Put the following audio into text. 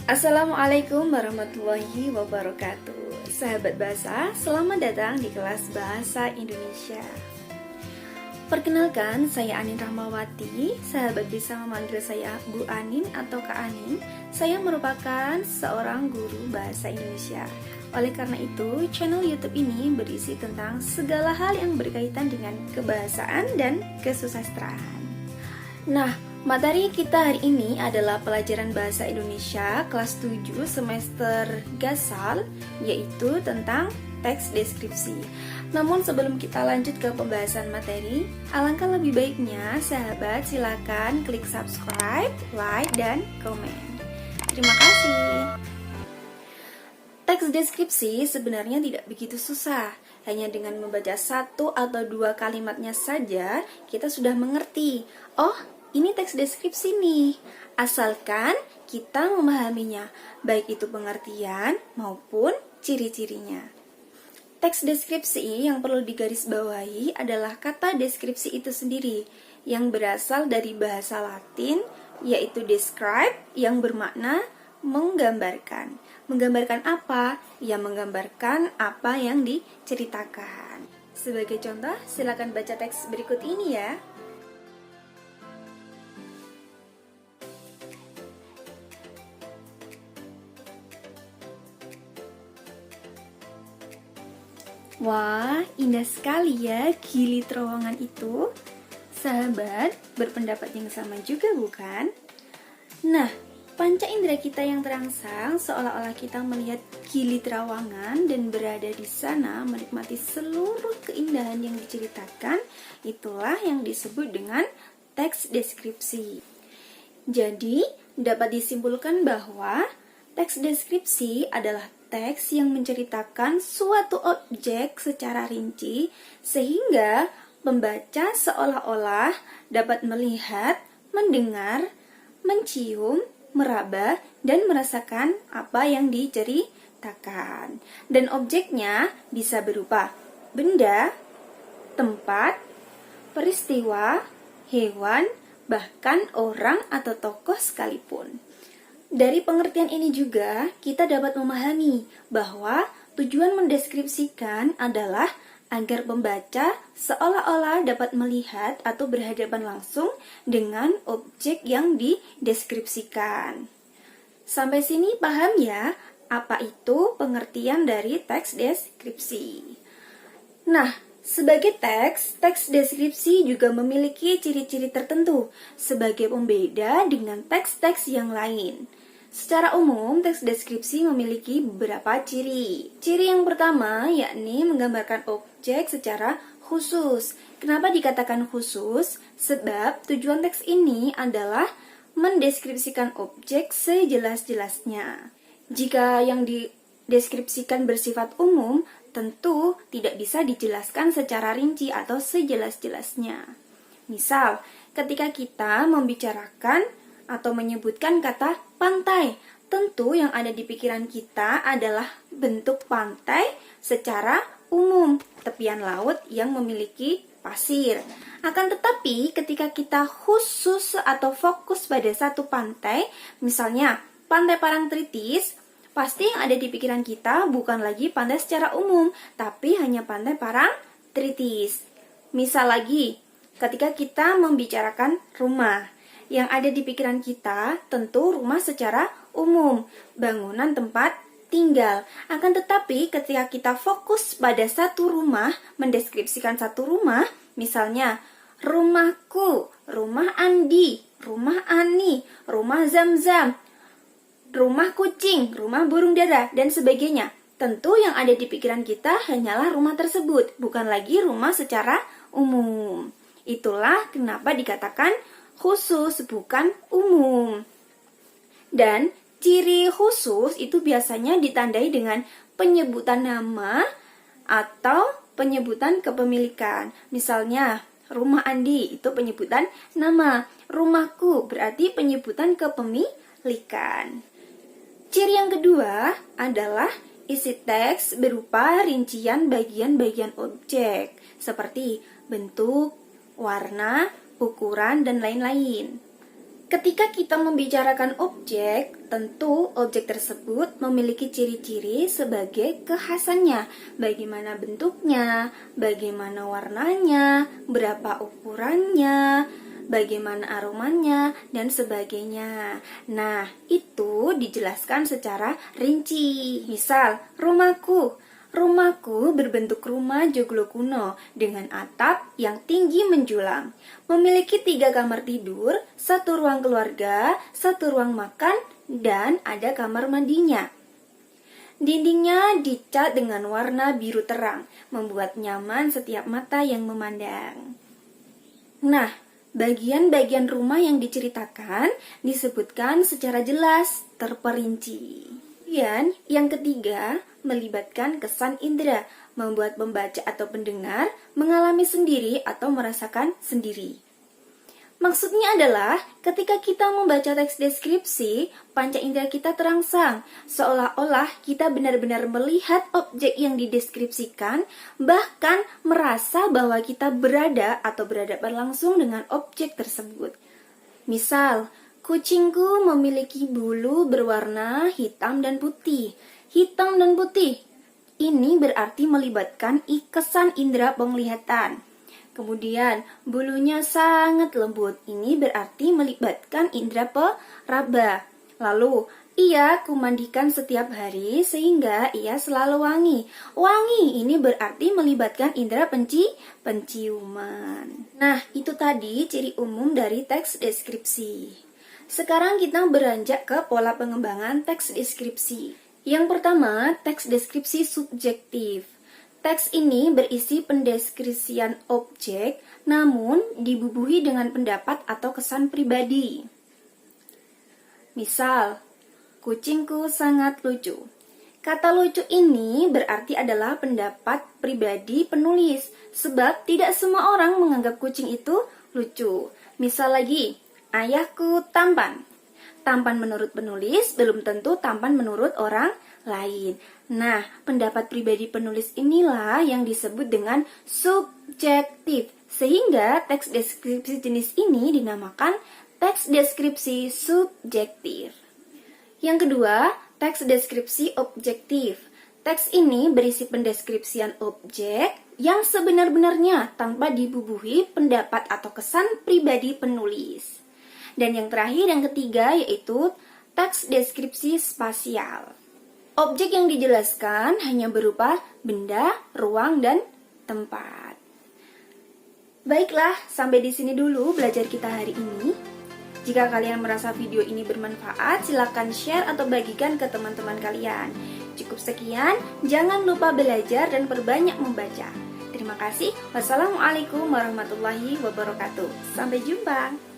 Assalamualaikum warahmatullahi wabarakatuh. Sahabat bahasa, selamat datang di kelas Bahasa Indonesia. Perkenalkan, saya Anin Rahmawati. Sahabat bisa memanggil saya Bu Anin atau Kak Anin. Saya merupakan seorang guru bahasa Indonesia. Oleh karena itu, channel YouTube ini berisi tentang segala hal yang berkaitan dengan kebahasaan dan kesusastraan. Nah, materi kita hari ini adalah pelajaran Bahasa Indonesia kelas 7 semester Gasal, yaitu tentang teks deskripsi. Namun sebelum kita lanjut ke pembahasan materi, alangkah lebih baiknya sahabat silakan klik subscribe, like, dan komen. Terima kasih. Teks deskripsi sebenarnya tidak begitu susah. Hanya dengan membaca satu atau dua kalimatnya saja, kita sudah mengerti. Oh, ini teks deskripsi nih, asalkan kita memahaminya, baik itu pengertian maupun ciri-cirinya. Teks deskripsi yang perlu digarisbawahi adalah kata deskripsi itu sendiri, yang berasal dari bahasa Latin, yaitu describe, yang bermakna menggambarkan. Menggambarkan apa? Ya, menggambarkan apa yang diceritakan. Sebagai contoh, silakan baca teks berikut ini ya. Wah, indah sekali ya gili terowongan itu. Sahabat, berpendapat yang sama juga bukan? Nah, panca indera kita yang terangsang seolah-olah kita melihat gili terowongan dan berada di sana menikmati seluruh keindahan yang diceritakan. Itulah yang disebut dengan teks deskripsi. Jadi, dapat disimpulkan bahwa teks deskripsi adalah teks yang menceritakan suatu objek secara rinci sehingga pembaca seolah-olah dapat melihat, mendengar, mencium, meraba, dan merasakan apa yang diceritakan. Dan objeknya bisa berupa benda, tempat, peristiwa, hewan, bahkan orang atau tokoh sekalipun. Dari pengertian ini juga, kita dapat memahami bahwa tujuan mendeskripsikan adalah agar pembaca seolah-olah dapat melihat atau berhadapan langsung dengan objek yang dideskripsikan. Sampai sini paham ya, apa itu pengertian dari teks deskripsi? Nah, sebagai teks deskripsi juga memiliki ciri-ciri tertentu sebagai pembeda dengan teks-teks yang lain. Secara umum, teks deskripsi memiliki beberapa ciri. Ciri yang pertama yakni menggambarkan objek secara khusus. Kenapa dikatakan khusus? Sebab tujuan teks ini adalah mendeskripsikan objek sejelas-jelasnya. Jika yang dideskripsikan bersifat umum, tentu tidak bisa dijelaskan secara rinci atau sejelas-jelasnya. Misal, ketika kita membicarakan atau menyebutkan kata pantai, tentu yang ada di pikiran kita adalah bentuk pantai secara umum, tepian laut yang memiliki pasir. Akan tetapi, ketika kita khusus atau fokus pada satu pantai, misalnya Pantai Parangtritis, pasti yang ada di pikiran kita bukan lagi pantai secara umum, tapi hanya Pantai Parangtritis. Misal lagi, ketika kita membicarakan rumah, yang ada di pikiran kita tentu rumah secara umum, bangunan tempat tinggal. Akan tetapi ketika kita fokus pada satu rumah, mendeskripsikan satu rumah, misalnya rumahku, rumah Andi, rumah Ani, rumah Zamzam, rumah kucing, rumah burung dara, dan sebagainya. Tentu yang ada di pikiran kita hanyalah rumah tersebut, bukan lagi rumah secara umum. Itulah kenapa dikatakan khusus, bukan umum. Dan ciri khusus itu biasanya ditandai dengan penyebutan nama atau penyebutan kepemilikan. Misalnya, rumah Andi itu penyebutan nama, rumahku berarti penyebutan kepemilikan. Ciri yang kedua adalah isi teks berupa rincian bagian-bagian objek seperti bentuk, warna, ukuran, dan lain-lain. Ketika kita membicarakan objek, tentu objek tersebut memiliki ciri-ciri sebagai kekhasannya. Bagaimana bentuknya, bagaimana warnanya, berapa ukurannya, bagaimana aromanya, dan sebagainya. Nah, itu dijelaskan secara rinci. Misal, rumahku. Rumahku berbentuk rumah joglo kuno dengan atap yang tinggi menjulang. Memiliki 3 kamar tidur, 1 ruang keluarga, 1 ruang makan, dan ada kamar mandinya. Dindingnya dicat dengan warna biru terang, membuat nyaman setiap mata yang memandang. Nah, bagian-bagian rumah yang diceritakan disebutkan secara jelas, terperinci. Kemudian, yang ketiga, melibatkan kesan indera, membuat pembaca atau pendengar mengalami sendiri atau merasakan sendiri. Maksudnya adalah, ketika kita membaca teks deskripsi, panca indera kita terangsang, seolah-olah kita benar-benar melihat objek yang dideskripsikan, bahkan merasa bahwa kita berada atau berhadapan langsung dengan objek tersebut. Misal, kucingku memiliki bulu berwarna hitam dan putih. Hitam dan putih. Ini berarti melibatkan kesan indera penglihatan. Kemudian, bulunya sangat lembut. Ini berarti melibatkan indera peraba. Lalu, ia kumandikan setiap hari sehingga ia selalu wangi. Wangi ini berarti melibatkan indera penciuman. Nah, itu tadi ciri umum dari teks deskripsi. Sekarang kita beranjak ke pola pengembangan teks deskripsi. Yang pertama, teks deskripsi subjektif. Teks ini berisi pendeskripsian objek, namun dibubuhi dengan pendapat atau kesan pribadi. Misal, kucingku sangat lucu. Kata lucu ini berarti adalah pendapat pribadi penulis, sebab tidak semua orang menganggap kucing itu lucu. Misal lagi, ayahku tampan. Tampan menurut penulis belum tentu tampan menurut orang lain. Nah, pendapat pribadi penulis inilah yang disebut dengan subjektif. Sehingga teks deskripsi jenis ini dinamakan teks deskripsi subjektif. Yang kedua, teks deskripsi objektif. Teks ini berisi pendeskripsian objek yang sebenar-benarnya tanpa dibubuhi pendapat atau kesan pribadi penulis. Dan yang terakhir, yang ketiga, yaitu teks deskripsi spasial. Objek yang dijelaskan hanya berupa benda, ruang, dan tempat. Baiklah, sampai di sini dulu belajar kita hari ini. Jika kalian merasa video ini bermanfaat, silakan share atau bagikan ke teman-teman kalian. Cukup sekian, jangan lupa belajar dan perbanyak membaca. Terima kasih. Wassalamualaikum warahmatullahi wabarakatuh. Sampai jumpa.